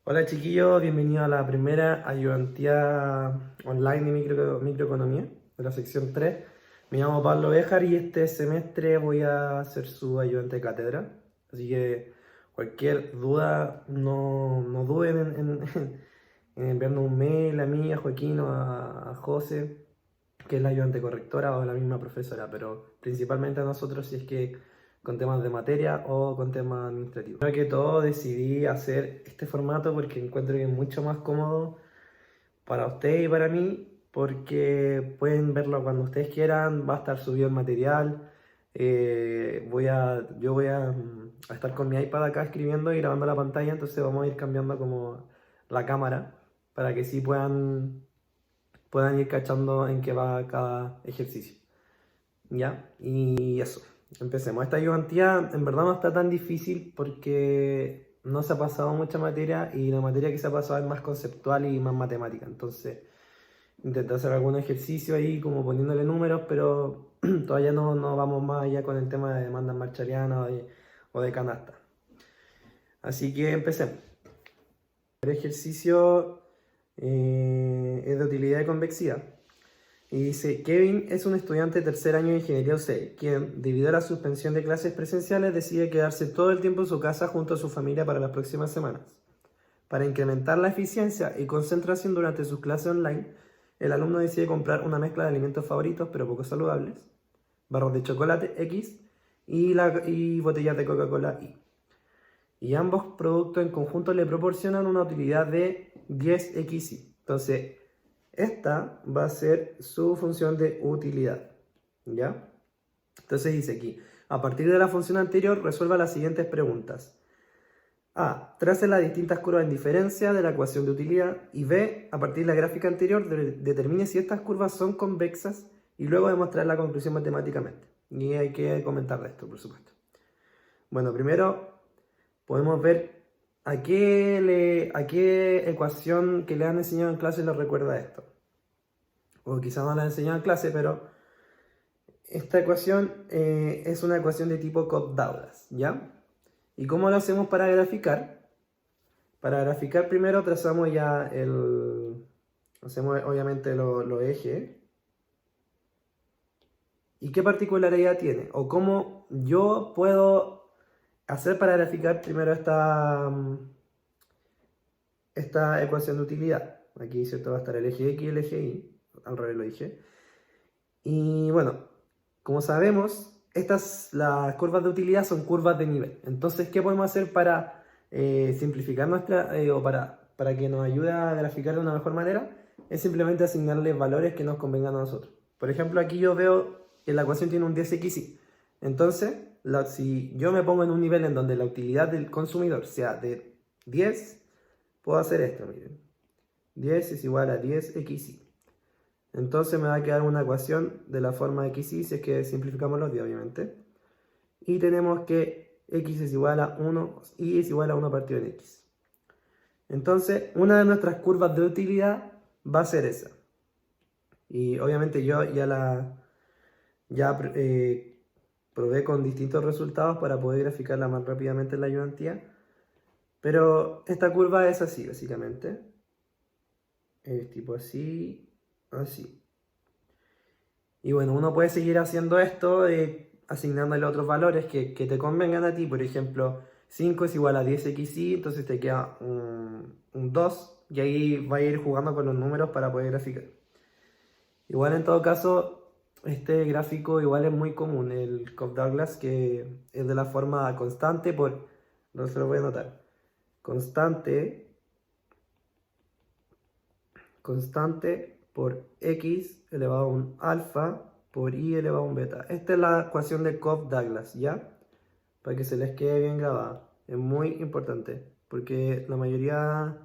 Hola chiquillos, bienvenidos a la primera ayudantía online de microeconomía de la sección 3. Me llamo Pablo Béjar y este semestre voy a ser su ayudante de cátedra. Así que cualquier duda, no duden en enviarnos un mail a mí, a Joaquín o a José, que es la ayudante correctora o la misma profesora, pero principalmente a nosotros si es que con temas de materia o con temas administrativos. Primero que todo decidí hacer este formato porque encuentro que es mucho más cómodo para ustedes y para mí, porque pueden verlo cuando ustedes quieran, va a estar subido el material, yo voy a estar con mi iPad acá escribiendo y grabando la pantalla, entonces vamos a ir cambiando como la cámara para que sí puedan ir cachando en qué va cada ejercicio. ¿Ya? Y eso, empecemos. Esta ayudantía en verdad no está tan difícil porque no se ha pasado mucha materia y la materia que se ha pasado es más conceptual y más matemática. Entonces, intenté hacer algún ejercicio ahí como poniéndole números, pero todavía no vamos más allá con el tema de demandas marcharianas o de canasta. Así que empecemos. El ejercicio es de utilidad y convexidad. Y dice, Kevin es un estudiante de tercer año de Ingeniería UC, quien, debido a la suspensión de clases presenciales, decide quedarse todo el tiempo en su casa junto a su familia para las próximas semanas. Para incrementar la eficiencia y concentración durante sus clases online, el alumno decide comprar una mezcla de alimentos favoritos pero poco saludables, barras de chocolate X y botellas de Coca-Cola Y. Y ambos productos en conjunto le proporcionan una utilidad de 10xy. Entonces, esta va a ser su función de utilidad, ¿ya? Entonces dice aquí, a partir de la función anterior, resuelva las siguientes preguntas. A. Trace las distintas curvas en diferencia de la ecuación de utilidad. Y B. A partir de la gráfica anterior, determine si estas curvas son convexas y luego demostrar la conclusión matemáticamente. Y hay que comentar esto, por supuesto. Bueno, primero podemos ver a qué ecuación que le han enseñado en clase le recuerda esto. O quizás no la han enseñado en clase, pero esta ecuación es una ecuación de tipo Cobb-Douglas, ¿ya? ¿Y cómo lo hacemos para graficar? Para graficar primero trazamos ya hacemos obviamente los ejes. ¿Y qué particularidad tiene? O cómo yo puedo hacer para graficar primero esta ecuación de utilidad. Aquí, ¿cierto? Va a estar el eje X y el eje Y. Al revés lo dije. Y bueno, como sabemos, las curvas de utilidad son curvas de nivel. Entonces, ¿qué podemos hacer para simplificar o para que nos ayude a graficar de una mejor manera? Es simplemente asignarle valores que nos convengan a nosotros. Por ejemplo, aquí yo veo que la ecuación tiene un 10xy. Entonces, si yo me pongo en un nivel en donde la utilidad del consumidor sea de 10, puedo hacer esto, miren. 10 es igual a 10xy. Entonces me va a quedar una ecuación de la forma xy, si es que simplificamos los días, obviamente. Y tenemos que x es igual a 1, y es igual a 1 partido en x. Entonces, una de nuestras curvas de utilidad va a ser esa. Y obviamente yo probé con distintos resultados para poder graficarla más rápidamente en la ayudantía. Pero esta curva es así, básicamente. Es tipo así, así. Y bueno, uno puede seguir haciendo esto, asignándole otros valores que te convengan a ti. Por ejemplo, 5 es igual a 10xy, entonces te queda un 2 y ahí va a ir jugando con los números para poder graficar. Igual en todo caso, este gráfico igual es muy común, el Cobb-Douglas, que es de la forma constante no se lo voy a anotar, constante, constante por x elevado a un alfa por y elevado a un beta. Esta es la ecuación de Cobb-Douglas, ¿ya? Para que se les quede bien grabada. Es muy importante, porque la mayoría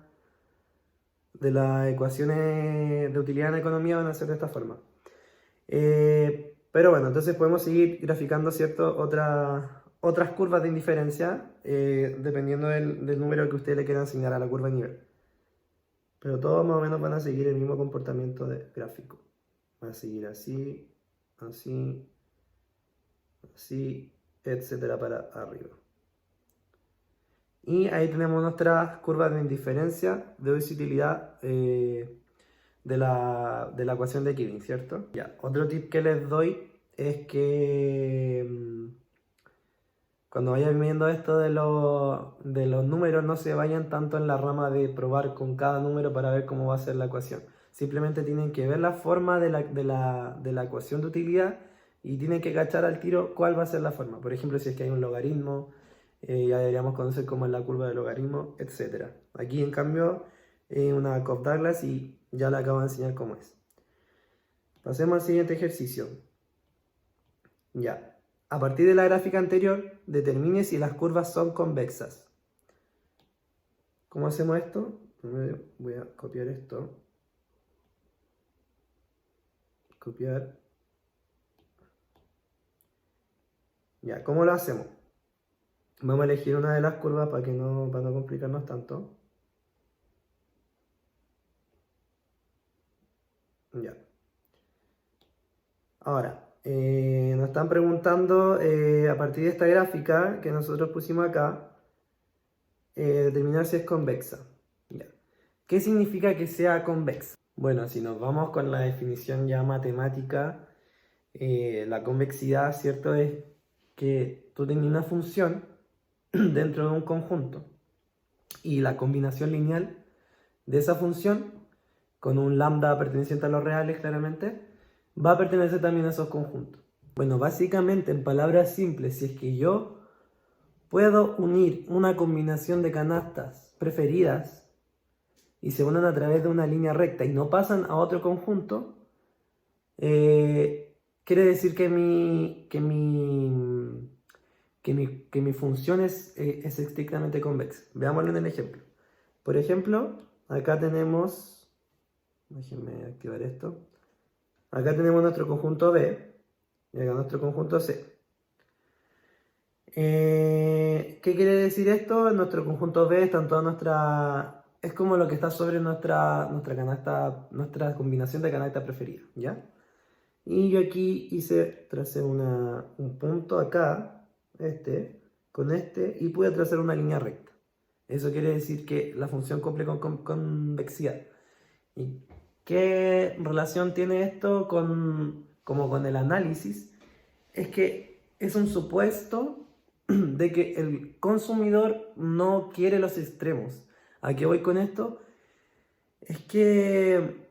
de las ecuaciones de utilidad en economía van a ser de esta forma. Pero bueno, entonces podemos seguir graficando, ¿cierto? Otras curvas de indiferencia, dependiendo del número que ustedes le quieran asignar a la curva de nivel. Pero todos más o menos van a seguir el mismo comportamiento de gráfico. Va a seguir así, así, así, etcétera, para arriba. Y ahí tenemos nuestras curvas de indiferencia, de uso y utilidad de la ecuación de Kiving, ¿cierto? Ya, otro tip que les doy es que cuando vayan viendo esto de los números, no se vayan tanto en la rama de probar con cada número para ver cómo va a ser la ecuación. Simplemente tienen que ver la forma de la ecuación de utilidad y tienen que cachar al tiro cuál va a ser la forma. Por ejemplo, si es que hay un logaritmo, ya deberíamos conocer cómo es la curva del logaritmo, etc. Aquí, en cambio, una Cobb-Douglas y ya le acabo de enseñar cómo es. Pasemos al siguiente ejercicio. Ya. A partir de la gráfica anterior, determine si las curvas son convexas. ¿Cómo hacemos esto? Primero voy a copiar esto. Copiar. Ya, ¿cómo lo hacemos? Vamos a elegir una de las curvas para no complicarnos tanto. Ya. Ahora, nos están preguntando a partir de esta gráfica que nosotros pusimos acá, determinar si es convexa. Ya. ¿Qué significa que sea convexa? Bueno, si nos vamos con la definición ya matemática, la convexidad, ¿cierto? Es que tú tienes una función dentro de un conjunto y la combinación lineal de esa función con un lambda perteneciente a los reales, claramente, va a pertenecer también a esos conjuntos. Bueno, básicamente, en palabras simples, si es que yo puedo unir una combinación de canastas preferidas y se unen a través de una línea recta y no pasan a otro conjunto, quiere decir que mi función es estrictamente convexa. Veámoslo en el ejemplo. Por ejemplo, acá tenemos, déjenme activar esto. Acá tenemos nuestro conjunto B y acá nuestro conjunto C. ¿Qué quiere decir esto? Nuestro conjunto B está en toda nuestra... Es como lo que está sobre nuestra canasta, nuestra combinación de canastas preferida, ¿ya? Y yo aquí tracé un punto acá, con y pude trazar una línea recta. Eso quiere decir que la función cumple con convexidad. ¿Y qué relación tiene esto como con el análisis? Es que es un supuesto de que el consumidor no quiere los extremos. ¿A qué voy con esto? Es que,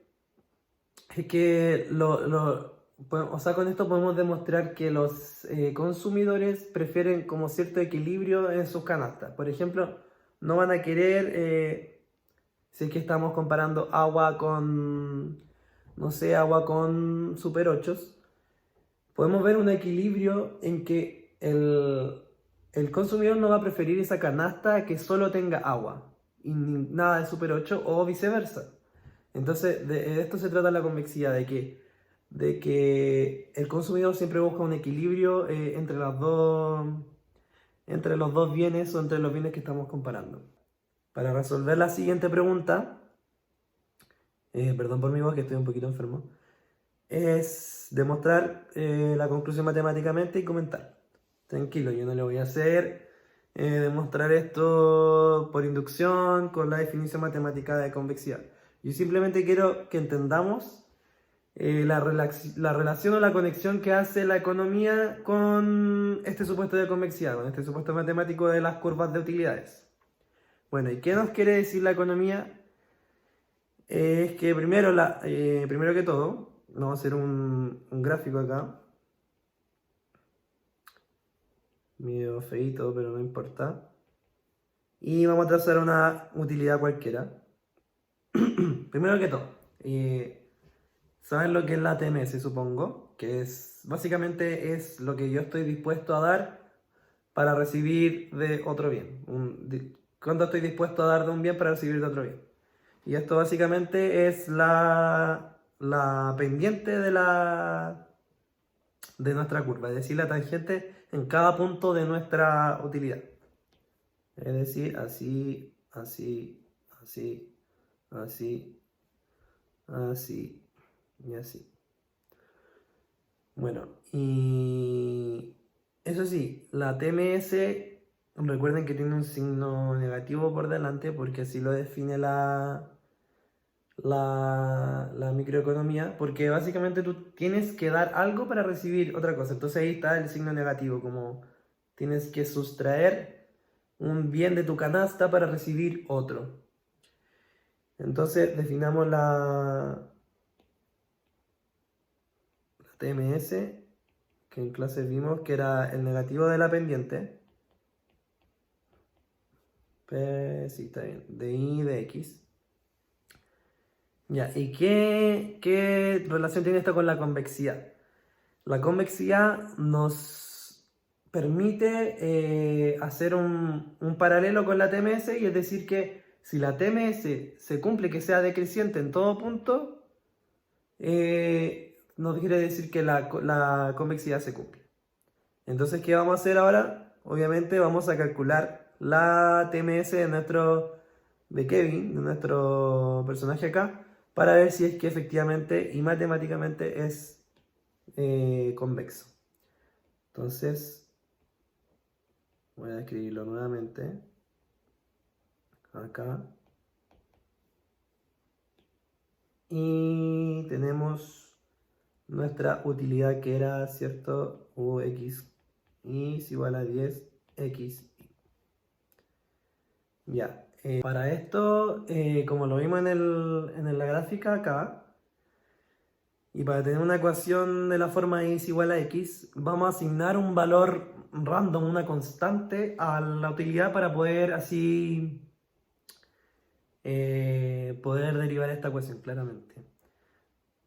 o sea, con esto podemos demostrar que los consumidores prefieren como cierto equilibrio en sus canastas. Por ejemplo, no van a querer, si es que estamos comparando agua con, no sé, agua con Super 8, podemos ver un equilibrio en que el consumidor no va a preferir esa canasta que solo tenga agua y nada de Super 8 o viceversa. Entonces, de esto se trata la convexidad, de que el consumidor siempre busca un equilibrio entre los dos bienes o entre los bienes que estamos comparando. Para resolver la siguiente pregunta, perdón por mi voz que estoy un poquito enfermo, es demostrar la conclusión matemáticamente y comentar. Tranquilo, yo no le voy a hacer demostrar esto por inducción con la definición matemática de convexidad. Yo simplemente quiero que entendamos la relación o la conexión que hace la economía con este supuesto de convexidad, con este supuesto matemático de las curvas de utilidades. Bueno, ¿y qué nos quiere decir la economía? Es que primero que todo, vamos a hacer un gráfico acá. Medio feito, pero no importa. Y vamos a trazar una utilidad cualquiera. Primero que todo, ¿saben lo que es la TMS, supongo? Que básicamente es lo que yo estoy dispuesto a dar para recibir de otro bien. ¿Cuánto estoy dispuesto a dar de un bien para recibir de otro bien? Y esto básicamente es la pendiente de nuestra curva, es decir, la tangente en cada punto de nuestra utilidad. Es decir, así, así, así, así, así y así. Bueno, y eso sí, la TMS Recuerden que tiene un signo negativo por delante porque así lo define la microeconomía, porque básicamente tú tienes que dar algo para recibir otra cosa. Entonces ahí está el signo negativo, como tienes que sustraer un bien de tu canasta para recibir otro. Entonces definamos la TMS, que en clase vimos que era el negativo de la pendiente. Sí, está bien, de y de x. Ya, ¿y qué relación tiene esto con la convexidad? La convexidad nos permite hacer un paralelo con la TMS, y es decir que si la TMS se cumple que sea decreciente en todo punto, no quiere decir que la convexidad se cumple. Entonces, ¿qué vamos a hacer ahora? Obviamente vamos a calcular la TMS de Kevin, de nuestro personaje acá, para ver si es que efectivamente y matemáticamente es convexo. Entonces, voy a escribirlo nuevamente acá. Y tenemos nuestra utilidad que era, ¿cierto? Ux y es igual a 10xy. Ya. Para esto, como lo vimos en la gráfica acá, y para tener una ecuación de la forma y es igual a x, vamos a asignar un valor random, una constante, a la utilidad para poder así poder derivar esta ecuación claramente.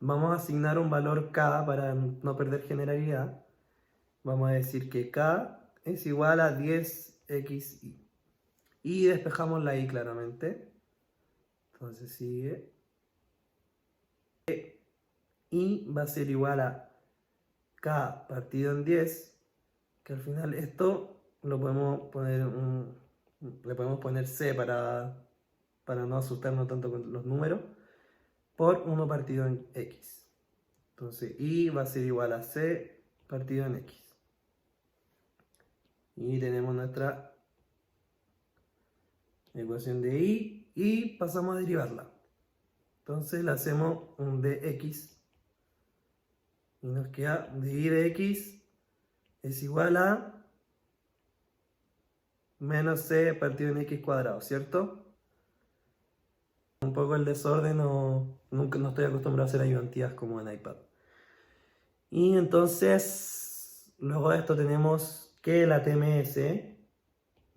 Vamos a asignar un valor k para no perder generalidad. Vamos a decir que k es igual a 10xy. Y despejamos la y claramente. Entonces sigue. Y va a ser igual a k partido en 10, que al final esto lo podemos poner le podemos poner c para no asustarnos tanto con los números, por 1 partido en x. Entonces y va a ser igual a c partido en x. Y tenemos nuestra ecuación de y pasamos a derivarla. Entonces la hacemos un dx y nos queda y de x es igual a menos c partido en x cuadrado, ¿cierto? Un poco el desorden, nunca no estoy acostumbrado a hacer ayudantías como en iPad. Y entonces, luego de esto tenemos que la TMS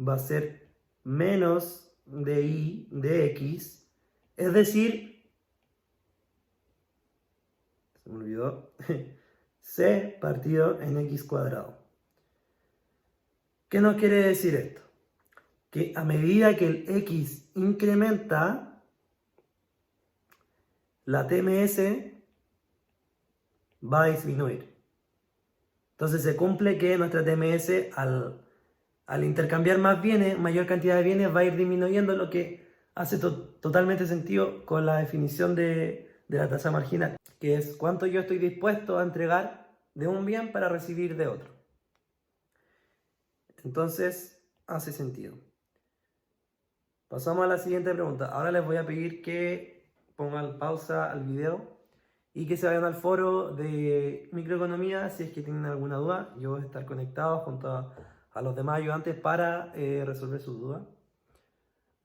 va a ser menos de y de x, es decir, se me olvidó, c partido en x cuadrado. ¿Qué nos quiere decir esto? Que a medida que el x incrementa, la TMS va a disminuir. Entonces se cumple que nuestra TMS al intercambiar más bienes, mayor cantidad de bienes, va a ir disminuyendo, lo que hace totalmente sentido con la definición de la tasa marginal, que es cuánto yo estoy dispuesto a entregar de un bien para recibir de otro. Entonces hace sentido. Pasamos a la siguiente pregunta. Ahora les voy a pedir que pongan pausa al video y que se vayan al foro de microeconomía si es que tienen alguna duda. Yo voy a estar conectado junto a los demás ayudantes para resolver sus dudas.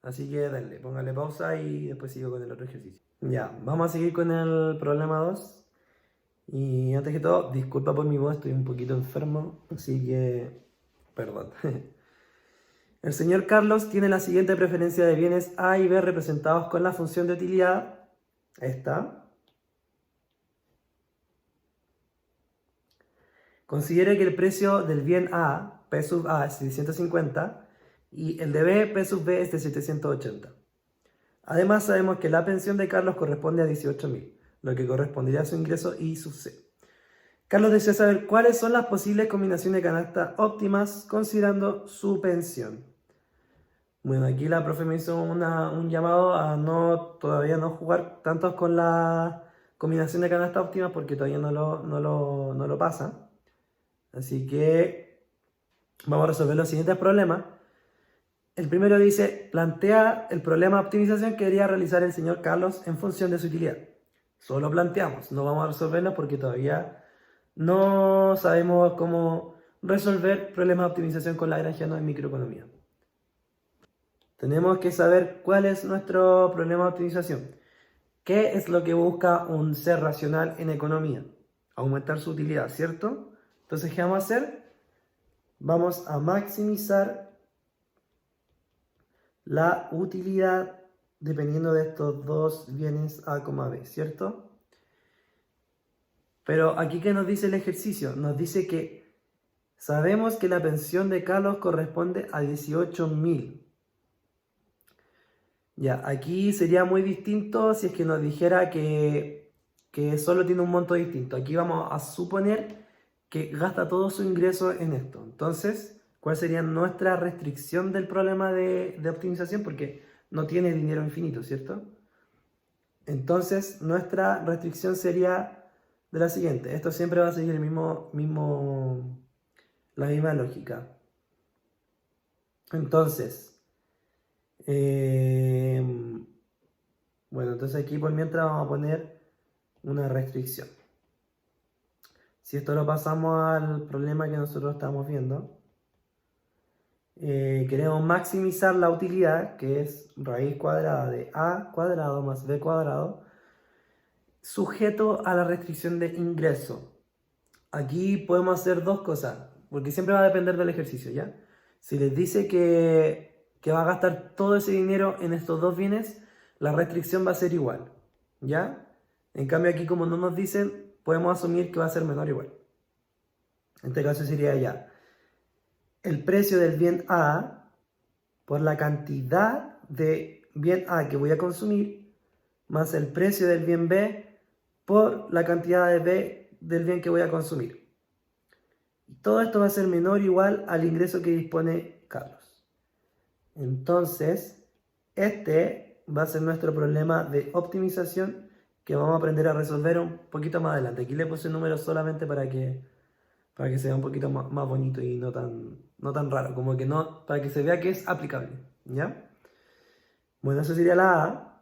Así que dale, póngale pausa y después sigo con el otro ejercicio. Ya, vamos a seguir con el problema 2. Y antes que todo, disculpa por mi voz, estoy un poquito enfermo, así que perdón. El señor Carlos tiene la siguiente preferencia de bienes A y B representados con la función de utilidad, esta. Considere que el precio del bien A, P sub A, es de 150 y el de B, P sub B, es de 780. Además, sabemos que la pensión de Carlos corresponde a 18.000, lo que correspondería a su ingreso I sub C. Carlos desea saber cuáles son las posibles combinaciones de canasta óptimas considerando su pensión. Bueno, aquí la profe me hizo un llamado a todavía no jugar tantos con la combinación de canasta óptima porque todavía no lo pasa. Así que vamos a resolver los siguientes problemas. el primero dice, plantea el problema de optimización que debería realizar el señor Carlos en función de su utilidad. Solo planteamos, no vamos a resolverlo porque todavía no sabemos cómo resolver problemas de optimización con Lagrangiano en microeconomía. Tenemos que saber cuál es nuestro problema de optimización. ¿Qué es lo que busca un ser racional en economía? Aumentar su utilidad, ¿cierto? Entonces, ¿qué vamos a hacer? Vamos a maximizar la utilidad dependiendo de estos dos bienes A, B, ¿cierto? Pero aquí, ¿qué nos dice el ejercicio? Nos dice que sabemos que la pensión de Carlos corresponde a 18.000. Ya, aquí sería muy distinto si es que nos dijera que solo tiene un monto distinto. Aquí vamos a suponer que gasta todo su ingreso en esto. Entonces, ¿cuál sería nuestra restricción del problema de optimización? Porque no tiene dinero infinito, ¿cierto? Entonces, nuestra restricción sería de la siguiente. Esto siempre va a seguir la misma lógica. Entonces, bueno, entonces aquí por mientras vamos a poner una restricción. Si esto lo pasamos al problema que nosotros estamos viendo, queremos maximizar la utilidad, que es raíz cuadrada de a cuadrado más b cuadrado, sujeto a la restricción de ingreso. Aquí podemos hacer dos cosas, porque siempre va a depender del ejercicio, ¿ya? Si les dice que va a gastar todo ese dinero en estos dos bienes, la restricción va a ser igual, ¿ya? En cambio aquí, como no nos dicen, podemos asumir que va a ser menor o igual. En este caso sería ya el precio del bien A por la cantidad de bien A que voy a consumir más el precio del bien B por la cantidad de B del bien que voy a consumir. Y todo esto va a ser menor o igual al ingreso que dispone Carlos. Entonces, este va a ser nuestro problema de optimización que vamos a aprender a resolver un poquito más adelante. Aquí le puse números solamente para que se vea un poquito más bonito y no tan raro, como que no, para que se vea que es aplicable, ¿ya? Bueno, eso sería la A.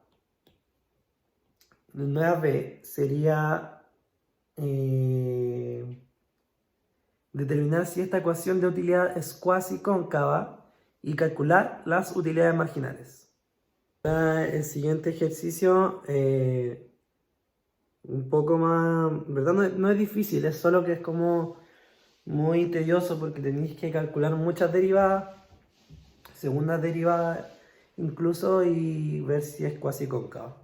La B sería determinar si esta ecuación de utilidad es cuasi cóncava y calcular las utilidades marginales. El siguiente ejercicio, un poco más, ¿verdad? No es difícil, es solo que es como muy tedioso porque tenéis que calcular muchas derivadas, segundas derivadas incluso, y ver si es cuasi cóncava.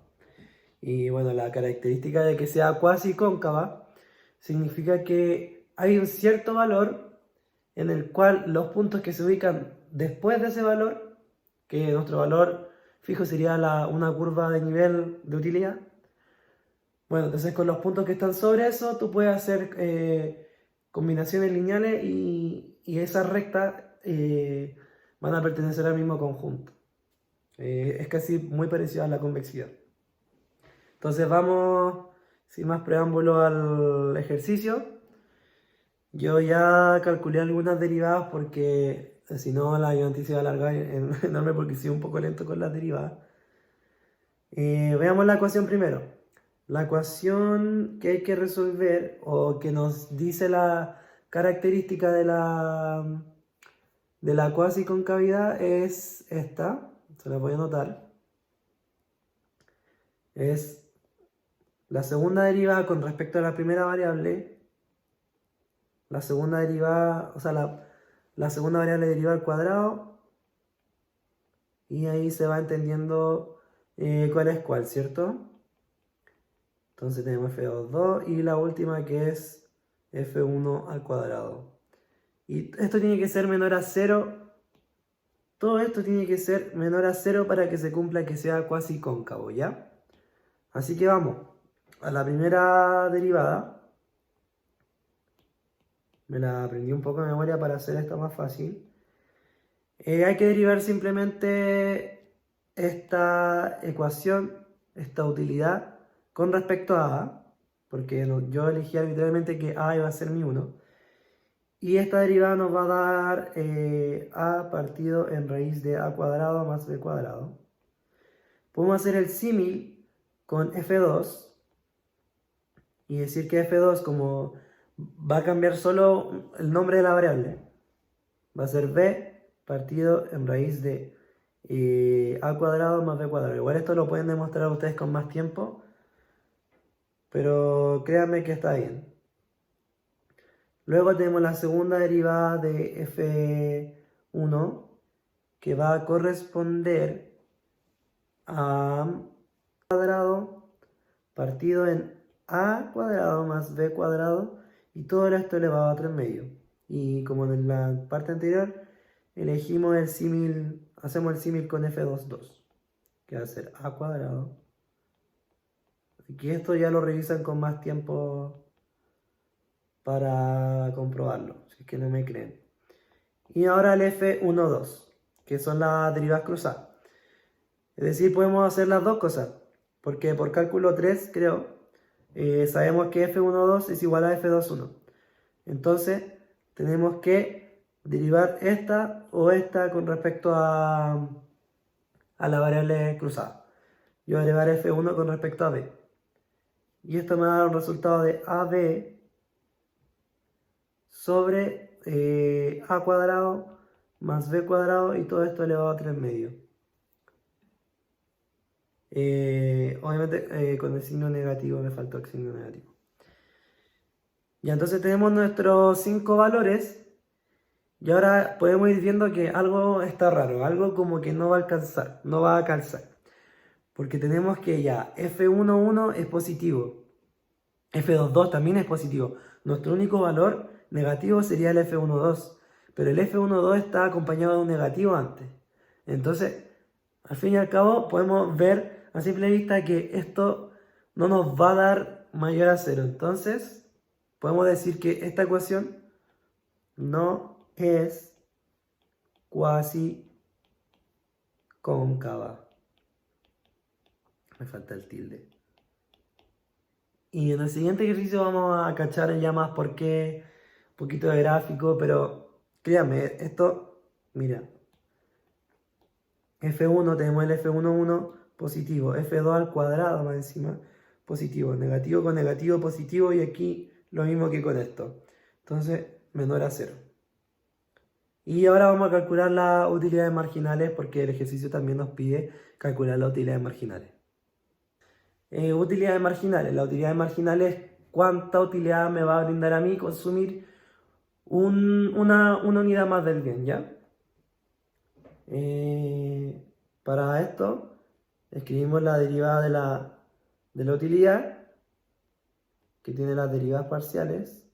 Y bueno, la característica de que sea cuasi cóncava significa que hay un cierto valor en el cual los puntos que se ubican después de ese valor, que nuestro valor fijo sería una curva de nivel de utilidad. Bueno, entonces con los puntos que están sobre eso, tú puedes hacer combinaciones lineales y esas rectas van a pertenecer al mismo conjunto. Es casi muy parecido a la convexidad. Entonces vamos, sin más preámbulo, al ejercicio. Yo ya calculé algunas derivadas porque si no la ayudante se va a alargar enorme porque soy un poco lento con las derivadas. Veamos la ecuación primero. La ecuación que hay que resolver o que nos dice la característica de la cuasi concavidad es esta. Se la voy a anotar. Es la segunda derivada con respecto a la primera variable. La segunda derivada, o sea, la segunda variable derivada al cuadrado. Y ahí se va entendiendo cuál es cuál, ¿cierto? Entonces tenemos F2 y la última que es F1 al cuadrado. Y esto tiene que ser menor a 0. Todo esto tiene que ser menor a 0 para que se cumpla que sea cuasi cóncavo, ¿ya? Así que vamos a la primera derivada. Me la aprendí un poco de memoria para hacer esto más fácil. Hay que derivar simplemente esta ecuación, esta utilidad, con respecto a A, porque yo elegí arbitrariamente que A iba a ser mi 1. Y esta derivada nos va a dar a partido en raíz de a cuadrado más b cuadrado. Podemos hacer el símil con f2 y decir que f2, como va a cambiar solo el nombre de la variable, va a ser b partido en raíz de a cuadrado más b cuadrado. Igual esto lo pueden demostrar ustedes con más tiempo, pero créanme que está bien. Luego tenemos la segunda derivada de f1 que va a corresponder a cuadrado partido en a cuadrado más b cuadrado y todo esto elevado a 3 medios. Y como en la parte anterior elegimos el símil, hacemos el símil con f2,2 que va a ser a cuadrado. Aquí esto ya lo revisan con más tiempo para comprobarlo, si es que no me creen. Y ahora el f1,2, que son las derivadas cruzadas. Es decir, podemos hacer las dos cosas, porque por cálculo 3, creo, sabemos que f1,2 es igual a f2,1. Entonces, tenemos que derivar esta o esta con respecto a la variable cruzada. Yo voy a derivar f1 con respecto a b. Y esto me va a dar un resultado de ab sobre a cuadrado más b cuadrado y todo esto elevado a 3 medios. Obviamente con el signo negativo, me faltó el signo negativo. Y entonces tenemos nuestros 5 valores y ahora podemos ir viendo que algo está raro, algo como que no va a alcanzar, no va a calzar. Porque tenemos que ya f1,1 es positivo, f2,2 también es positivo. Nuestro único valor negativo sería el f1,2, pero el f1,2 está acompañado de un negativo antes. Entonces, al fin y al cabo, podemos ver a simple vista que esto no nos va a dar mayor a 0. Entonces, podemos decir que esta ecuación no es cuasi cóncava. Me falta el tilde. Y en el siguiente ejercicio vamos a cachar ya más por qué, un poquito de gráfico, pero créanme, esto, mira, f1 tenemos el f1,1 positivo, f2 al cuadrado más encima positivo, negativo con negativo positivo y aquí lo mismo que con esto. Entonces, menor a 0. Y ahora vamos a calcular las utilidades marginales porque el ejercicio también nos pide calcular las utilidades marginales. Utilidades marginales. La utilidad marginal es cuánta utilidad me va a brindar a mí consumir una unidad más del bien, ¿ya? Para esto escribimos la derivada de la utilidad que tiene las derivadas parciales.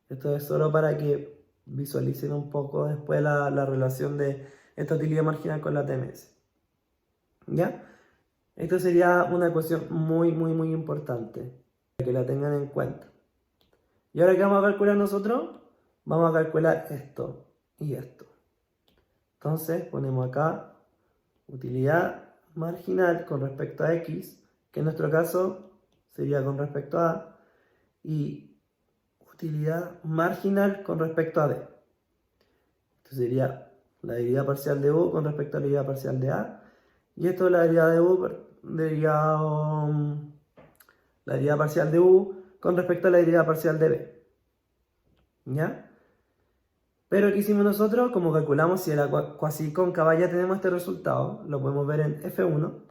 Esto es solo para que visualicen un poco después la relación de esta utilidad marginal con la TMS. ¿Ya? Esto sería una ecuación muy importante, para que la tengan en cuenta. ¿Y ahora qué vamos a calcular nosotros? Vamos a calcular esto y esto. Entonces ponemos acá utilidad marginal con respecto a x, que en nuestro caso sería con respecto a, y utilidad marginal con respecto a b. Esto sería la derivada parcial de u con respecto a la derivada parcial de a. Y esto es la derivada de u, la derivada parcial de u con respecto a la derivada parcial de b. ¿Ya? Pero ¿qué hicimos nosotros? Como calculamos si era cuasi cóncava, ya tenemos este resultado. Lo podemos ver en f1.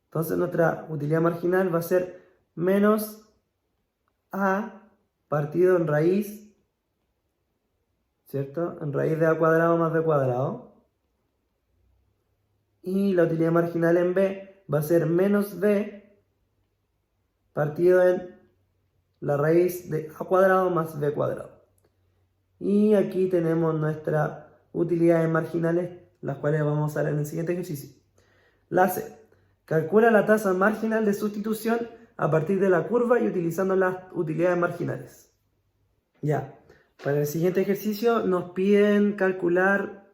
Entonces nuestra utilidad marginal va a ser menos a partido en raíz, ¿cierto? En raíz de a cuadrado más b cuadrado. Y la utilidad marginal en b va a ser menos b partido en la raíz de a cuadrado más b cuadrado. Y aquí tenemos nuestras utilidades marginales, las cuales vamos a usar en el siguiente ejercicio. La C. Calcula la tasa marginal de sustitución a partir de la curva y utilizando las utilidades marginales. Ya, para el siguiente ejercicio nos piden calcular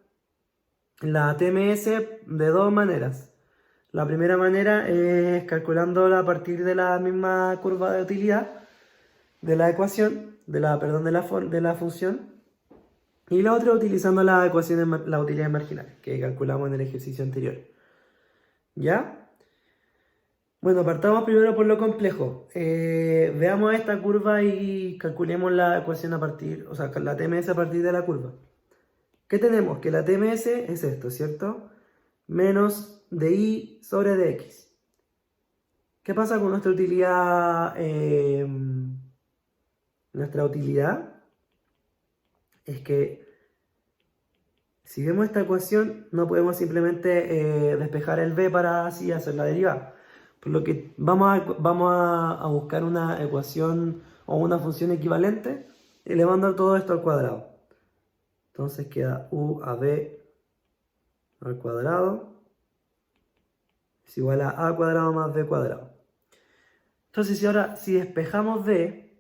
la TMS de dos maneras. La primera manera es calculándola a partir de la misma curva de utilidad de la ecuación, perdón, de la función. Y la otra utilizando las ecuaciones, las utilidades marginales que calculamos en el ejercicio anterior. ¿Ya? Bueno, partamos primero por lo complejo. Veamos esta curva y calculemos la ecuación a partir, o sea, la TMS a partir de la curva. ¿Qué tenemos? Que la TMS es esto, ¿cierto? Menos DI sobre DX. ¿Qué pasa con nuestra utilidad? Nuestra utilidad es que si vemos esta ecuación no podemos simplemente despejar el b para así hacer la derivada. Por lo que vamos a buscar una ecuación o una función equivalente elevando todo esto al cuadrado. Entonces queda u a b al cuadrado es igual a cuadrado más b cuadrado. Entonces si despejamos b,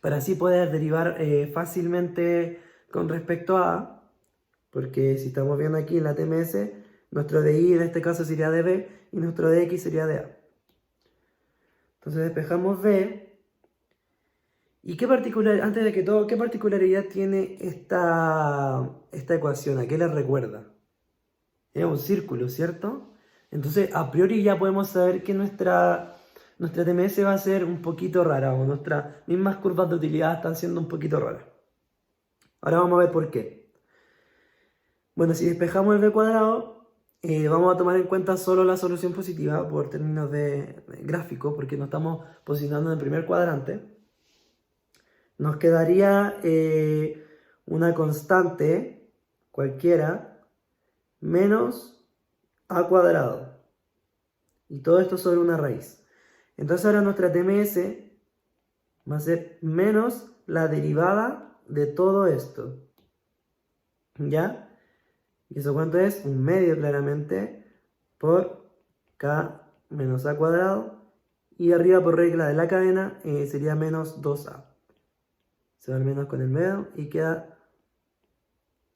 para así poder derivar fácilmente con respecto a, porque si estamos viendo aquí en la TMS, nuestro DI en este caso sería dB y nuestro DX sería dA. Entonces despejamos B. ¿Y antes de que todo, qué particularidad tiene esta ecuación? ¿A qué le recuerda? Es un círculo, ¿cierto? Entonces a priori ya podemos saber que nuestra TMS va a ser un poquito rara, o nuestras mismas curvas de utilidad están siendo un poquito raras. Ahora vamos a ver por qué. Bueno, si despejamos el b cuadrado, vamos a tomar en cuenta solo la solución positiva por términos de gráfico, porque nos estamos posicionando en el primer cuadrante. Nos quedaría una constante cualquiera menos a cuadrado. Y todo esto sobre una raíz. Entonces ahora nuestra TMS va a ser menos la derivada de todo esto. ¿Ya? ¿Y eso cuánto es? Un medio claramente por k menos a cuadrado. Y arriba por regla de la cadena sería menos 2a. Se va el menos con el medio y queda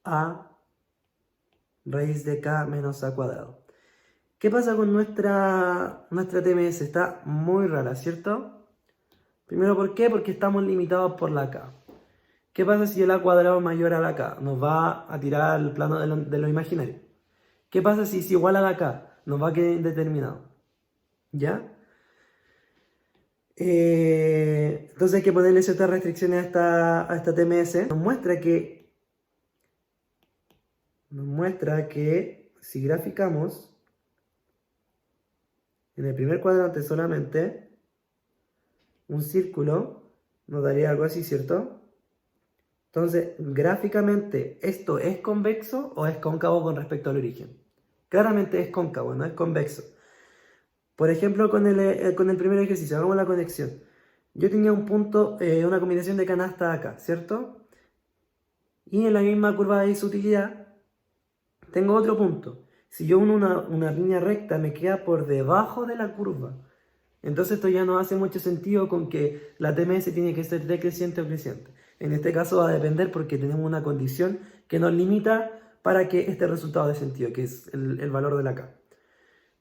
a raíz de k menos a cuadrado. ¿Qué pasa con nuestra TMS? Está muy rara, ¿cierto? Primero, ¿por qué? Porque estamos limitados por la k. ¿Qué pasa si el a cuadrado es mayor a la k? Nos va a tirar al plano de lo imaginario. ¿Qué pasa si es igual a la k? Nos va a quedar indeterminado. ¿Ya? Entonces hay que ponerle ciertas restricciones a esta TMS. Nos muestra que si graficamos en el primer cuadrante solamente, un círculo nos daría algo así, ¿cierto? Entonces, gráficamente, ¿esto es convexo o es cóncavo con respecto al origen? Claramente es cóncavo, no es convexo. Por ejemplo, con el primer ejercicio, hagamos la conexión. Yo tenía un punto, una combinación de canasta acá, ¿cierto? Y en la misma curva de disutilidad tengo otro punto. Si yo uno una línea recta, me queda por debajo de la curva. Entonces esto ya no hace mucho sentido con que la TMS tiene que ser decreciente o creciente. En este caso va a depender porque tenemos una condición que nos limita para que este resultado dé sentido, que es el valor de la K.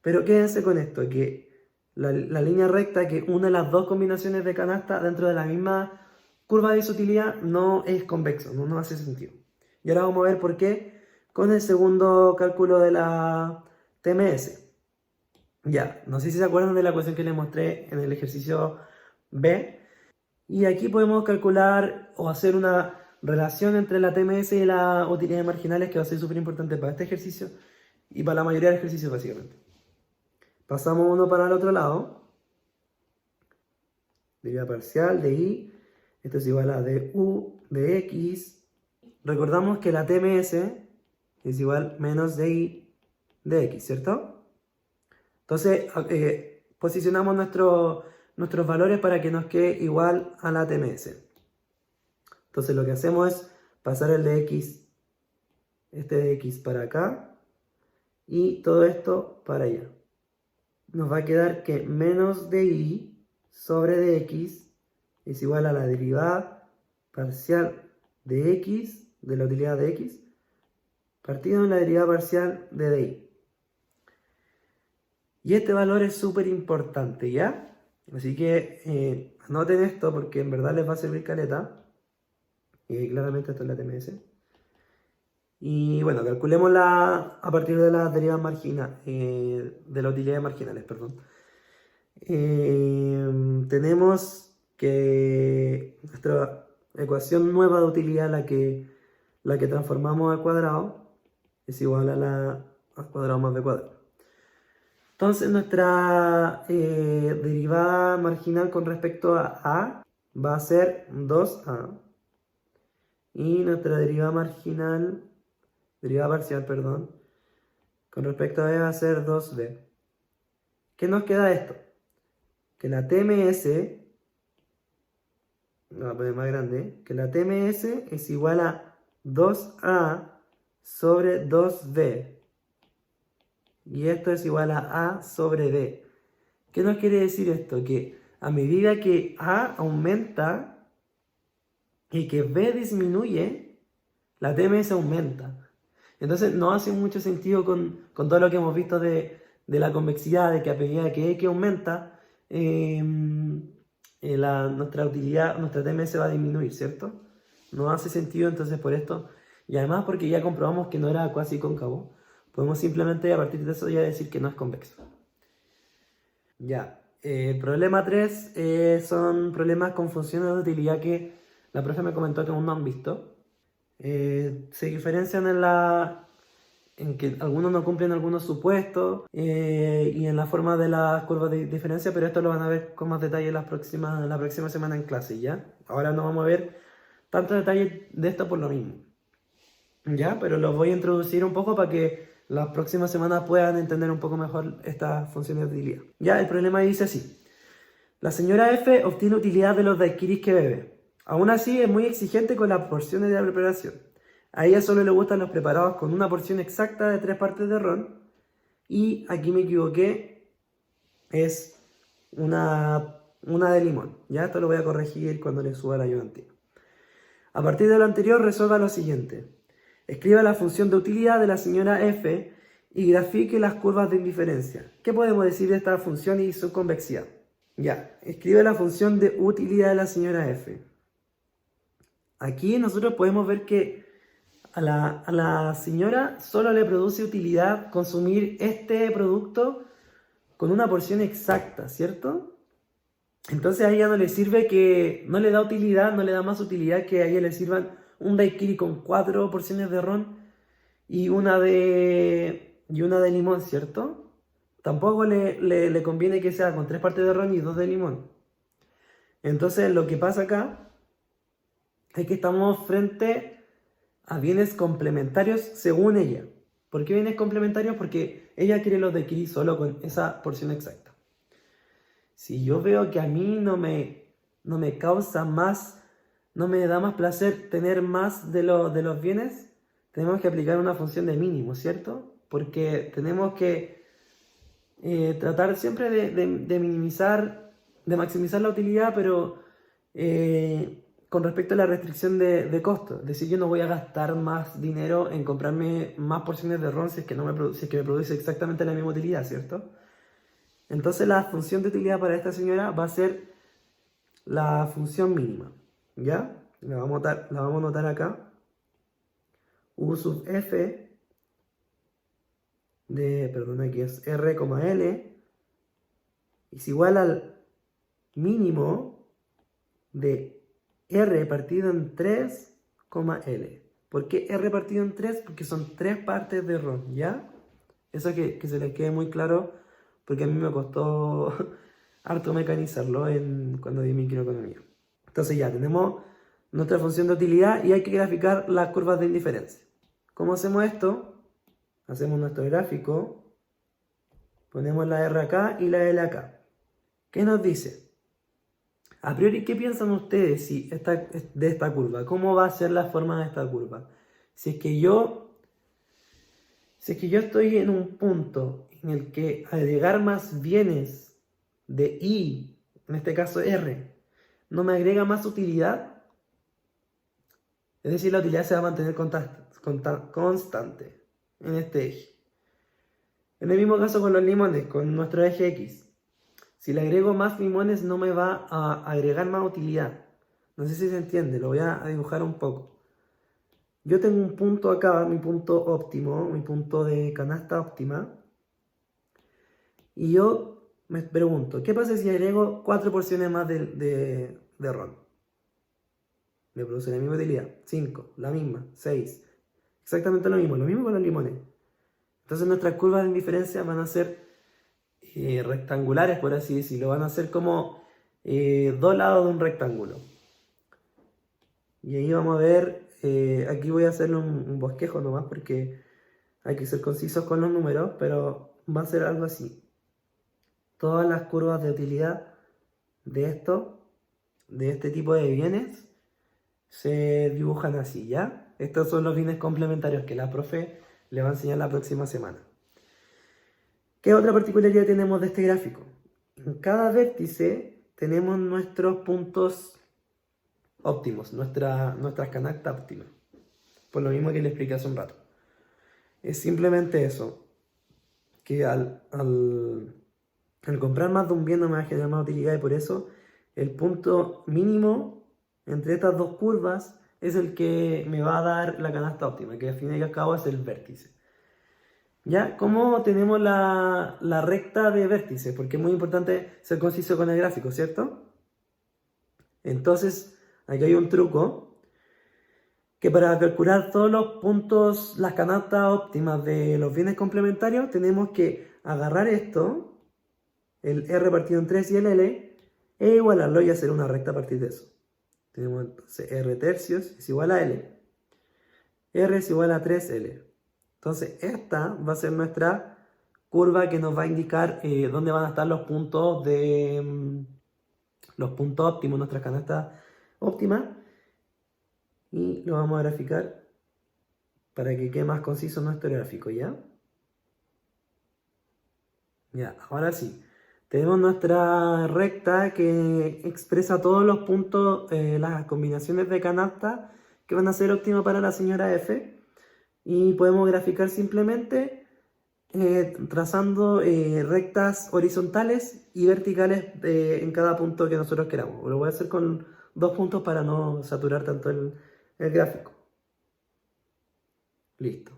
Pero quédense con esto, que la línea recta que une las dos combinaciones de canasta dentro de la misma curva de disutilidad no es convexo, no hace sentido. Y ahora vamos a ver por qué con el segundo cálculo de la TMS. Ya, no sé si se acuerdan de la ecuación que les mostré en el ejercicio B. Y aquí podemos calcular o hacer una relación entre la TMS y las utilidades marginales que va a ser súper importante para este ejercicio y para la mayoría de ejercicios básicamente. Pasamos uno para el otro lado. Derivada parcial de I. Esto es igual a du de X. Recordamos que la TMS es igual menos di de X, ¿cierto? Entonces, posicionamos nuestros valores para que nos quede igual a la TMS. Entonces, lo que hacemos es pasar el de X, este de X para acá, y todo esto para allá. Nos va a quedar que menos de Y sobre de X es igual a la derivada parcial de X, de la utilidad de X, partido en la derivada parcial de Y. Y este valor es súper importante, ¿ya? Así que anoten esto porque en verdad les va a servir caleta. Claramente esto es la TMS. Y bueno, calculémosla a partir de las derivas marginales, de las utilidades marginales, perdón. Tenemos que nuestra ecuación nueva de utilidad, la que transformamos al cuadrado, es igual a la al cuadrado más b cuadrado. Entonces nuestra derivada marginal con respecto a va a ser 2a y nuestra derivada marginal, derivada parcial, perdón, con respecto a b va a ser 2b. ¿Qué nos queda de esto? Que la TMS, lo voy a poner más grande, que la TMS es igual a 2a sobre 2b. Y esto es igual a sobre b. ¿Qué nos quiere decir esto? Que a medida que a aumenta y que b disminuye, la TMS aumenta. Entonces no hace mucho sentido con todo lo que hemos visto de la convexidad, de que a medida que X aumenta, nuestra utilidad, nuestra TMS va a disminuir, ¿cierto? No hace sentido entonces por esto. Y además porque ya comprobamos que no era cuasi cóncavo, podemos simplemente a partir de eso ya decir que no es convexo. Ya. Problema 3 son problemas con funciones de utilidad que la profe me comentó que aún no han visto. Se diferencian en que algunos no cumplen algunos supuestos y en la forma de las curvas de diferencia, pero esto lo van a ver con más detalle la próxima semana en clase, ¿ya? Ahora no vamos a ver tanto detalle de esto por lo mismo, ¿ya? Pero los voy a introducir un poco para que las próximas semanas puedan entender un poco mejor estas funciones de utilidad. Ya, el problema dice así. La señora F obtiene utilidad de los daiquiris que bebe. Aún así es muy exigente con las porciones de la preparación. A ella solo le gustan los preparados con una porción exacta de 3 partes de ron. Y aquí me equivoqué, es una de limón. Ya esto lo voy a corregir cuando le suba la ayudantina. A partir de lo anterior resuelva lo siguiente. Escriba la función de utilidad de la señora F y grafique las curvas de indiferencia. ¿Qué podemos decir de esta función y su convexidad? Ya, escribe la función de utilidad de la señora F. Aquí nosotros podemos ver que a la señora solo le produce utilidad consumir este producto con una porción exacta, ¿cierto? Entonces a ella no le sirve que, no le da utilidad, no le da más utilidad que a ella le sirvan un daiquiri con 4 porciones de ron y una de limón, ¿cierto? Tampoco le conviene que sea con 3 partes de ron y 2 de limón. Entonces lo que pasa acá es que estamos frente a bienes complementarios según ella. ¿Por qué bienes complementarios? Porque ella quiere los daiquiris solo con esa porción exacta. Si yo veo que a mí no me causa más, no me da más placer tener más de los bienes, tenemos que aplicar una función de mínimo, ¿cierto? Porque tenemos que tratar siempre de minimizar, de maximizar la utilidad, pero con respecto a la restricción de costo. Es decir, yo no voy a gastar más dinero en comprarme más porciones de ron si es que si es que me produce exactamente la misma utilidad, ¿cierto? Entonces la función de utilidad para esta señora va a ser la función mínima, ¿ya? La vamos a anotar acá. U sub f aquí es R, L es igual al mínimo de R partido en 3, L. ¿Por qué R partido en 3? Porque son 3 partes de ron, ¿ya? Eso que se les quede muy claro, porque a mí me costó harto mecanizarlo cuando di microeconomía. Entonces ya tenemos nuestra función de utilidad y hay que graficar las curvas de indiferencia. ¿Cómo hacemos esto? Hacemos nuestro gráfico, ponemos la R acá y la L acá. ¿Qué nos dice? A priori, ¿qué piensan ustedes de esta curva? ¿Cómo va a ser la forma de esta curva? Si es que yo estoy en un punto en el que agregar más bienes de I, en este caso R, no me agrega más utilidad, es decir, la utilidad se va a mantener constante en este eje. En el mismo caso con los limones, con nuestro eje X. Si le agrego más limones no me va a agregar más utilidad. No sé si se entiende, lo voy a dibujar un poco. Yo tengo un punto acá, mi punto óptimo, mi punto de canasta óptima. Y yo me pregunto, ¿qué pasa si agrego 4 porciones más de ron? Me produce la misma utilidad. 5, la misma. 6. Exactamente lo mismo con los limones. Entonces nuestras curvas de indiferencia van a ser rectangulares, por así decirlo. Van a ser como dos lados de un rectángulo. Y ahí vamos a ver, aquí voy a hacerle un bosquejo nomás porque hay que ser concisos con los números, pero va a ser algo así. Todas las curvas de utilidad de este tipo de bienes, se dibujan así, ¿ya? Estos son los bienes complementarios que la profe le va a enseñar la próxima semana. ¿Qué otra particularidad tenemos de este gráfico? En cada vértice tenemos nuestros puntos óptimos, nuestras canastas óptimas. Por lo mismo que le expliqué hace un rato. Es simplemente eso, que al comprar más de un bien no me va a generar más utilidad y por eso el punto mínimo entre estas dos curvas es el que me va a dar la canasta óptima, que al fin y al cabo es el vértice. ¿Ya? ¿Cómo tenemos la recta de vértice? Porque es muy importante ser conciso con el gráfico, ¿cierto? Entonces, aquí hay un truco, que para calcular todos los puntos, las canastas óptimas de los bienes complementarios, tenemos que agarrar esto, el R partido en 3 y el L, e igualarlo y hacer una recta a partir de eso. Tenemos entonces R tercios es igual a L. R es igual a 3L. Entonces esta va a ser nuestra curva que nos va a indicar dónde van a estar los puntos los puntos óptimos, nuestras canastas óptimas. Y lo vamos a graficar para que quede más conciso nuestro gráfico, ¿ya? Ya, ahora sí. Tenemos nuestra recta que expresa todos los puntos, las combinaciones de canasta que van a ser óptimas para la señora F. Y podemos graficar simplemente trazando rectas horizontales y verticales en cada punto que nosotros queramos. Lo voy a hacer con 2 puntos para no saturar tanto el gráfico. Listo.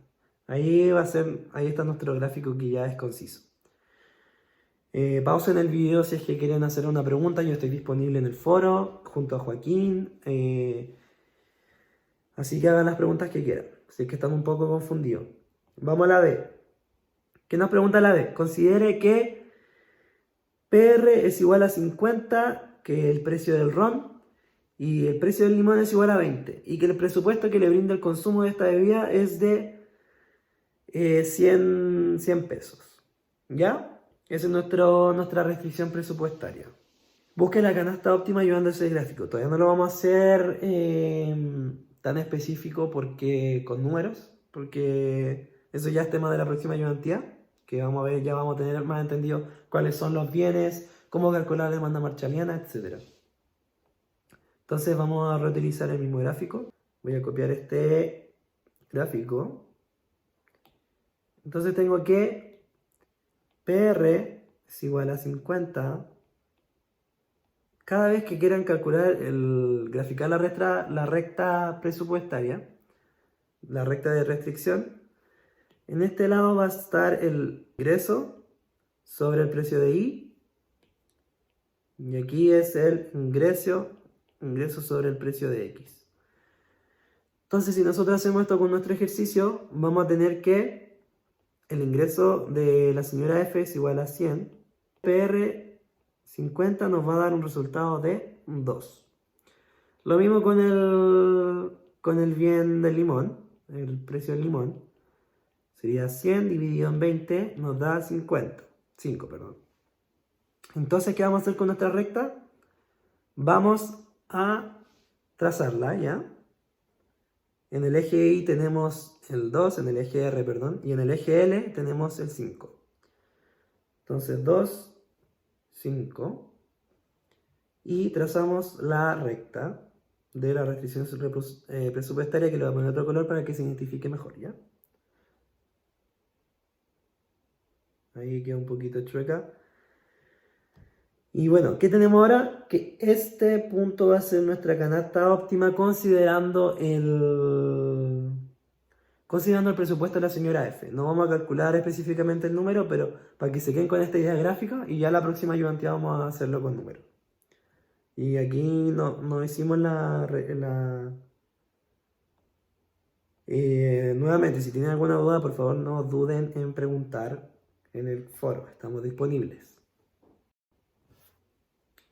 Ahí está nuestro gráfico que ya es conciso. Pausen el video si es que quieren hacer una pregunta. Yo estoy disponible en el foro junto a Joaquín. Así que hagan las preguntas que quieran. Si es que están un poco confundidos. Vamos a la B. ¿Qué nos pregunta la B? Considere que PR es igual a 50, que el precio del ron, y el precio del limón es igual a 20, y que el presupuesto que le brinda el consumo de esta bebida es de 100 pesos. ¿Ya? Esa es nuestra restricción presupuestaria. Busque la canasta óptima ayudando a ese gráfico. Todavía no lo vamos a hacer tan específico con números, porque eso ya es tema de la próxima ayudantía, que vamos a ver, ya vamos a tener más entendido cuáles son los bienes, cómo calcular la demanda marshaliana, etc. Entonces vamos a reutilizar el mismo gráfico. Voy a copiar este gráfico. Entonces tengo que PR es igual a 50. Cada vez que quieran calcular, graficar la recta presupuestaria, la recta de restricción, en este lado va a estar el ingreso sobre el precio de I, y aquí es el ingreso sobre el precio de X. Entonces, si nosotros hacemos esto con nuestro ejercicio, vamos a tener que el ingreso de la señora F es igual a 100, PR 50 nos va a dar un resultado de 2. Lo mismo con el bien del limón, el precio del limón. Sería 100 dividido en 20, nos da 5, perdón. Entonces, ¿qué vamos a hacer con nuestra recta? Vamos a trazarla, ¿ya? En el eje Y tenemos el 2, en el eje R, perdón, y en el eje L tenemos el 5. Entonces, 2, 5. Y trazamos la recta de la restricción presupuestaria, que le voy a poner otro color para que se identifique mejor, ¿ya? Ahí queda un poquito chueca. Y bueno, ¿qué tenemos ahora? Que este punto va a ser nuestra canasta óptima considerando el presupuesto de la señora F. No vamos a calcular específicamente el número, pero para que se queden con esta idea gráfica y ya la próxima ayudantía vamos a hacerlo con números. Y aquí no hicimos nuevamente, si tienen alguna duda, por favor no duden en preguntar en el foro. Estamos disponibles.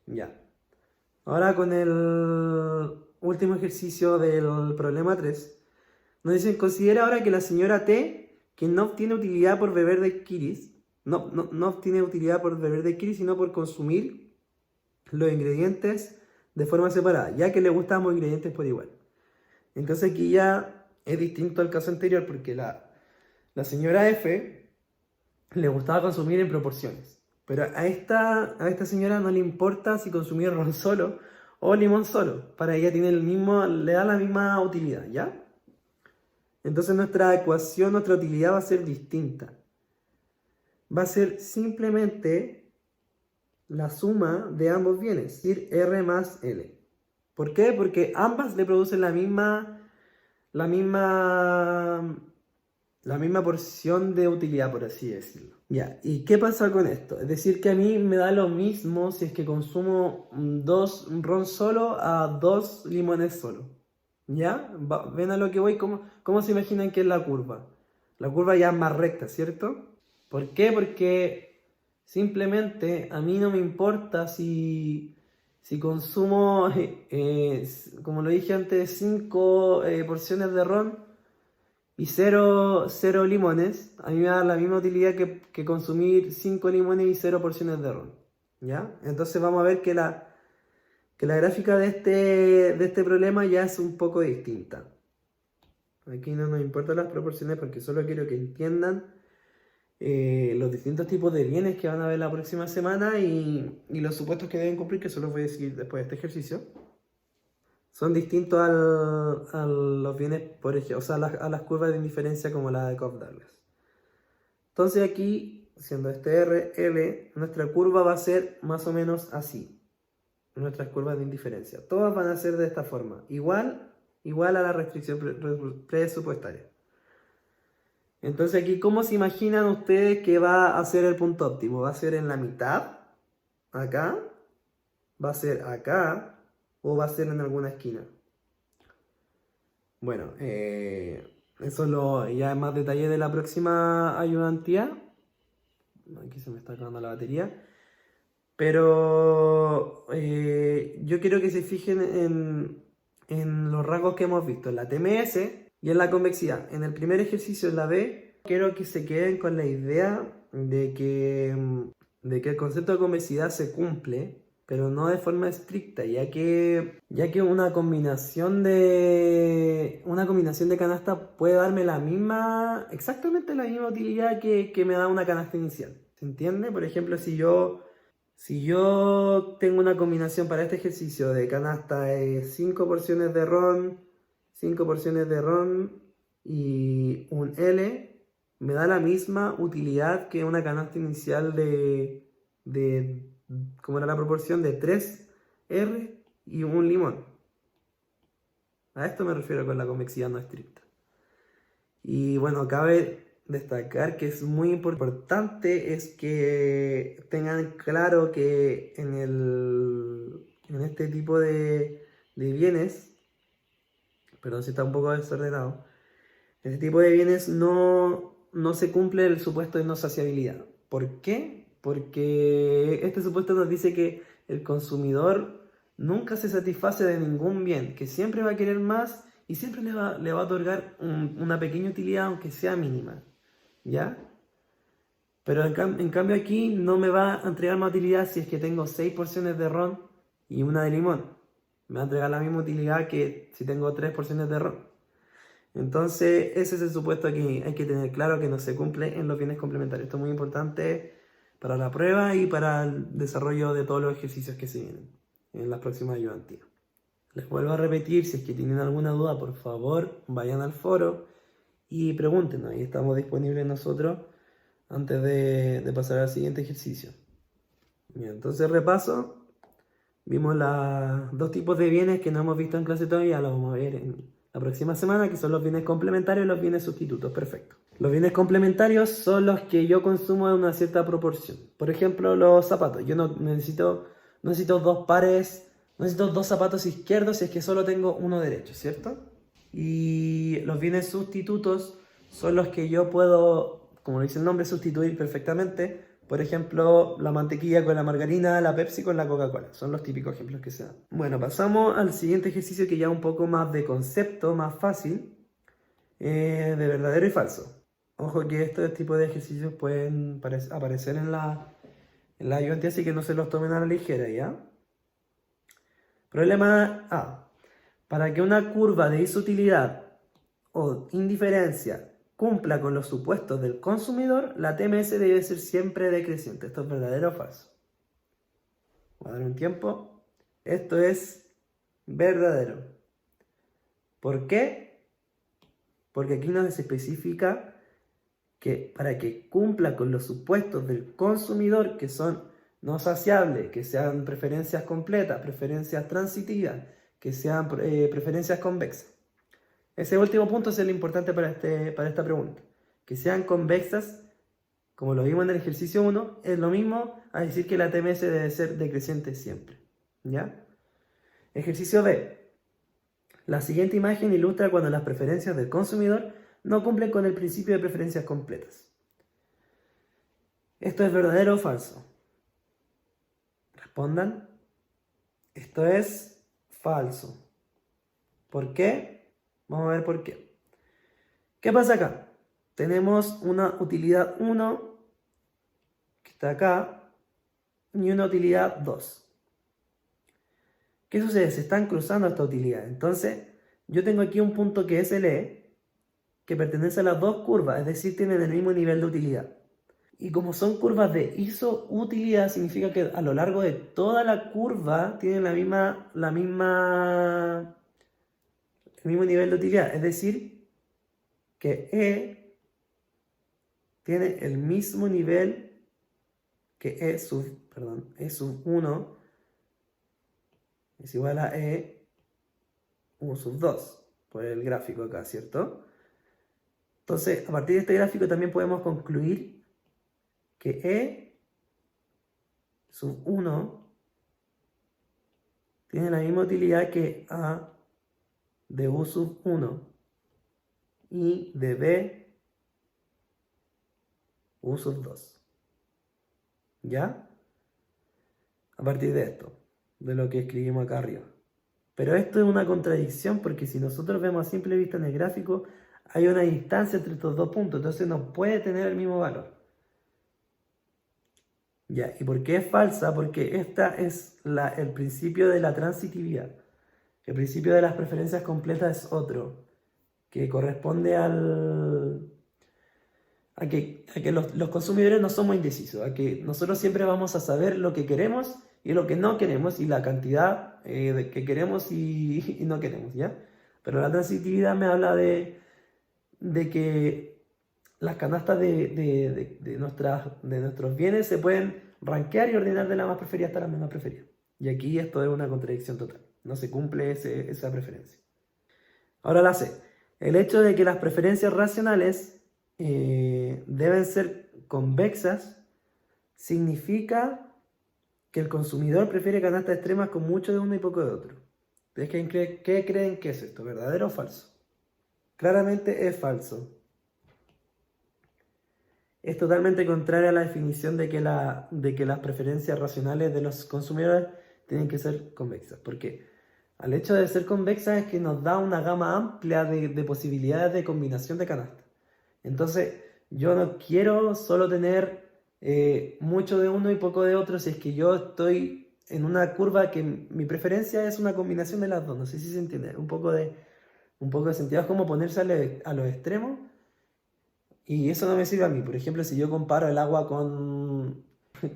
Ya. Ahora con el último ejercicio del problema 3. Nos dicen, considera ahora que la señora T, que no obtiene utilidad por beber de Kiris, no obtiene utilidad por beber de Kiris, sino por consumir los ingredientes de forma separada, ya que le gustan ambos ingredientes por igual. Entonces aquí ya es distinto al caso anterior, porque la señora F le gustaba consumir en proporciones. Pero a esta señora no le importa si consumir ron solo o limón solo. Para ella le da la misma utilidad, ¿ya? Entonces nuestra ecuación, nuestra utilidad va a ser distinta. Va a ser simplemente la suma de ambos bienes, es decir, R más L. ¿Por qué? Porque ambas le producen la misma porción de utilidad, por así decirlo. Ya, ¿y qué pasa con esto? Es decir, que a mí me da lo mismo si es que consumo 2 ron solo a 2 limones solo. ¿Ya? ¿Ven a lo que voy? ¿Cómo se imaginan que es la curva? La curva ya es más recta, ¿cierto? ¿Por qué? Porque simplemente a mí no me importa si consumo, como lo dije antes, 5 porciones de ron y 0 limones. A mí me da la misma utilidad que consumir 5 limones y 0 porciones de ron. ¿Ya? Entonces vamos a ver que la gráfica de este problema ya es un poco distinta. Aquí no nos importan las proporciones porque solo quiero que entiendan los distintos tipos de bienes que van a ver la próxima semana y los supuestos que deben cumplir, que solo voy a decir después de este ejercicio. Son distintos a los bienes, por ejemplo, o sea, a las curvas de indiferencia como la de Cobb-Douglas. Entonces aquí, siendo este R, L, nuestra curva va a ser más o menos así. Nuestras curvas de indiferencia. Todas van a ser de esta forma. Igual a la restricción presupuestaria. Entonces aquí, ¿cómo se imaginan ustedes que va a ser el punto óptimo? ¿Va a ser en la mitad? ¿Acá? ¿Va a ser acá? ¿O va a ser en alguna esquina? Bueno, eso ya es más detalle de la próxima ayudantía. Aquí se me está acabando la batería. Pero yo quiero que se fijen en los rangos que hemos visto, en la TMS y en la convexidad. En el primer ejercicio, en la B, quiero que se queden con la idea de que el concepto de convexidad se cumple, pero no de forma estricta, ya que una combinación de canasta puede darme exactamente la misma utilidad que me da una canasta inicial. ¿Se entiende? Por ejemplo, si yo tengo una combinación para este ejercicio de canasta de 5 porciones de ron, 5 porciones de ron y un L, me da la misma utilidad que una canasta inicial ¿cómo era la proporción? De 3 R y un limón. A esto me refiero con la convexidad no estricta. Y bueno, cabe destacar que es muy importante es que tengan claro que en este tipo de bienes, perdón si está un poco desordenado, en este tipo de bienes no se cumple el supuesto de no saciabilidad. ¿Por qué? Porque este supuesto nos dice que el consumidor nunca se satisface de ningún bien, que siempre va a querer más y siempre le va a otorgar una pequeña utilidad, aunque sea mínima. ¿Ya? Pero en cambio aquí no me va a entregar más utilidad si es que tengo 6 porciones de ron y una de limón. Me va a entregar la misma utilidad que si tengo 3 porciones de ron. Entonces ese es el supuesto que hay que tener claro que no se cumple en los bienes complementarios. Esto es muy importante para la prueba y para el desarrollo de todos los ejercicios que se vienen en las próximas ayudantías. Les vuelvo a repetir, si es que tienen alguna duda, por favor, vayan al foro y pregúntenos. Ahí estamos disponibles nosotros antes de pasar al siguiente ejercicio. Bien, entonces repaso. Vimos los dos tipos de bienes que no hemos visto en clase todavía, los vamos a ver en la próxima semana, que son los bienes complementarios y los bienes sustitutos. Perfecto. Los bienes complementarios son los que yo consumo en una cierta proporción. Por ejemplo, los zapatos. Yo no necesito dos pares, no necesito dos zapatos izquierdos si es que solo tengo uno derecho, ¿cierto? Y los bienes sustitutos son los que yo puedo, como dice el nombre, sustituir perfectamente. Por ejemplo, la mantequilla con la margarina, la Pepsi con la Coca-Cola. Son los típicos ejemplos que se dan. Bueno, pasamos al siguiente ejercicio que ya es un poco más de concepto, más fácil, de verdadero y falso. Ojo que estos tipos de ejercicios pueden aparecer en la ayudantía, así que no se los tomen a la ligera, ¿ya? Problema A. Para que una curva de inutilidad o indiferencia cumpla con los supuestos del consumidor, la TMS debe ser siempre decreciente. ¿Esto es verdadero o falso? Voy a dar un tiempo. Esto es verdadero. ¿Por qué? Porque aquí nos especifica que para que cumpla con los supuestos del consumidor, que son no saciables, que sean preferencias completas, preferencias transitivas, que sean preferencias convexas. Ese último punto es el importante para esta pregunta. Que sean convexas, como lo vimos en el ejercicio 1, es lo mismo a decir que la TMS debe ser decreciente siempre. ¿Ya? Ejercicio B. La siguiente imagen ilustra cuando las preferencias del consumidor no cumplen con el principio de preferencias completas. ¿Esto es verdadero o falso? Respondan. Esto es falso. ¿Por qué? Vamos a ver por qué. ¿Qué pasa acá? Tenemos una utilidad 1, que está acá, y una utilidad 2. ¿Qué sucede? Se están cruzando estas utilidades. Entonces, yo tengo aquí un punto que es el E, que pertenece a las dos curvas, es decir, tienen el mismo nivel de utilidad. Y como son curvas de isoutilidad, significa que a lo largo de toda la curva tienen el mismo nivel de utilidad. Es decir, que E tiene el mismo nivel que E sub 1 es igual a E U sub 2, por el gráfico acá, ¿cierto? Entonces, a partir de este gráfico también podemos concluir que E sub 1 tiene la misma utilidad que A de U sub 1 y de B U sub 2. ¿Ya? A partir de esto, de lo que escribimos acá arriba. Pero esto es una contradicción porque si nosotros vemos a simple vista en el gráfico, hay una distancia entre estos dos puntos, entonces no puede tener el mismo valor. Ya, ¿y por qué es falsa? Porque esta es el principio de la transitividad. El principio de las preferencias completas es otro, que corresponde a que los consumidores no somos indecisos, a que nosotros siempre vamos a saber lo que queremos y lo que no queremos y la cantidad que queremos y no queremos, ¿ya? Pero la transitividad me habla de que las canastas de nuestros bienes se pueden rankear y ordenar de la más preferida hasta la menos preferida. Y aquí esto es una contradicción total. No se cumple esa preferencia. Ahora la C. El hecho de que las preferencias racionales deben ser convexas significa que el consumidor prefiere canastas extremas con mucho de uno y poco de otro. ¿Ustedes qué creen que es esto? ¿Verdadero o falso? Claramente es falso. Es totalmente contraria a la definición de que las preferencias racionales de los consumidores tienen que ser convexas. Porque al hecho de ser convexas es que nos da una gama amplia de posibilidades de combinación de canastas. Entonces, yo no quiero solo tener mucho de uno y poco de otro si es que yo estoy en una curva que mi preferencia es una combinación de las dos. No sé si se entiende. Un poco de sentido. Es como ponerse a los extremos. Y eso no me sirve a mí. Por ejemplo, si yo comparo el agua con...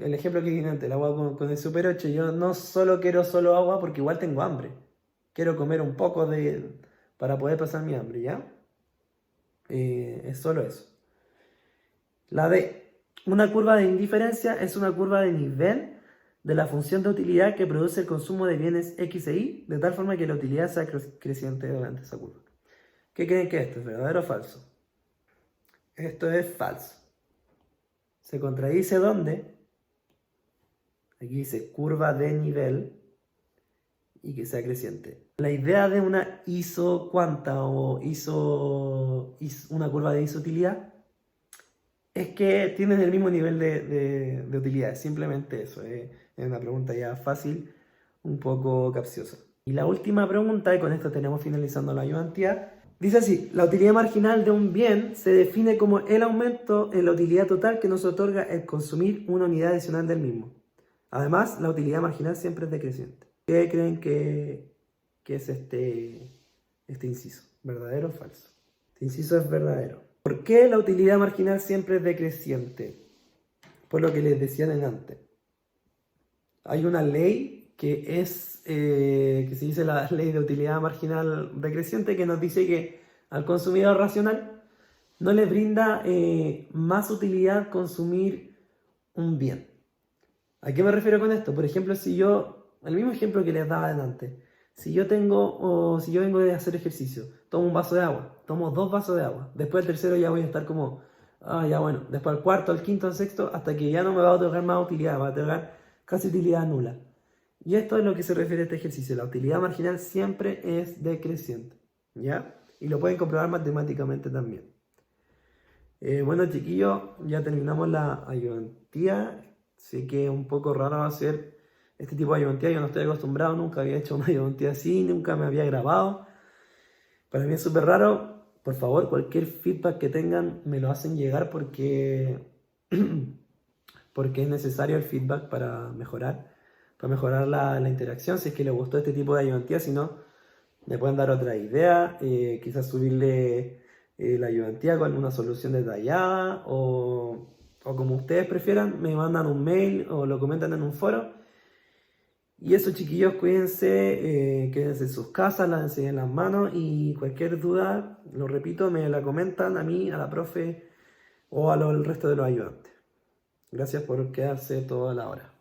El ejemplo que viene antes, el agua con el Super 8, yo no solo quiero solo agua porque igual tengo hambre. Quiero comer un poco para poder pasar mi hambre, ¿ya? Es solo eso. La D. Una curva de indiferencia es una curva de nivel de la función de utilidad que produce el consumo de bienes X e Y, de tal forma que la utilidad sea creciente durante esa curva. ¿Qué creen que esto es? ¿Verdadero o falso? Esto es falso. ¿Se contradice dónde? Aquí dice curva de nivel y que sea creciente. La idea de una isocuanta o una curva de isoutilidad es que tienen el mismo nivel de utilidad. Simplemente eso. Es una pregunta ya fácil, un poco capciosa. Y la última pregunta, y con esto tenemos finalizando la ayudantía, dice así: la utilidad marginal de un bien se define como el aumento en la utilidad total que nos otorga el consumir una unidad adicional del mismo. Además, la utilidad marginal siempre es decreciente. ¿Qué creen que es este inciso? ¿Verdadero o falso? Este inciso es verdadero. ¿Por qué la utilidad marginal siempre es decreciente? Por lo que les decía antes. Hay una ley que se dice la ley de utilidad marginal decreciente, que nos dice que al consumidor racional no le brinda más utilidad consumir un bien. ¿A qué me refiero con esto? Por ejemplo, el mismo ejemplo que les daba antes, si yo vengo de hacer ejercicio, tomo un vaso de agua, tomo 2 vasos de agua, después el tercero ya voy a estar como, ya bueno, después al cuarto, al quinto, al sexto, hasta que ya no me va a otorgar más utilidad, va a otorgar casi utilidad nula. Y esto es lo que se refiere a este ejercicio, la utilidad marginal siempre es decreciente, ¿ya? Y lo pueden comprobar matemáticamente también. Bueno, chiquillos, ya terminamos la ayudantía. Sé que es un poco raro hacer este tipo de ayudantía. Yo no estoy acostumbrado, nunca había hecho una ayudantía así, nunca me había grabado. Para mí es súper raro. Por favor, cualquier feedback que tengan me lo hacen llegar porque es necesario el feedback para mejorar la interacción. Si es que les gustó este tipo de ayudantía, si no, me pueden dar otra idea, quizás subirle la ayudantía con una solución detallada o como ustedes prefieran, me mandan un mail o lo comentan en un foro. Y eso, chiquillos, cuídense, quédense en sus casas, lávense en las manos y cualquier duda, lo repito, me la comentan a mí, a la profe o al resto de los ayudantes. Gracias por quedarse toda la hora.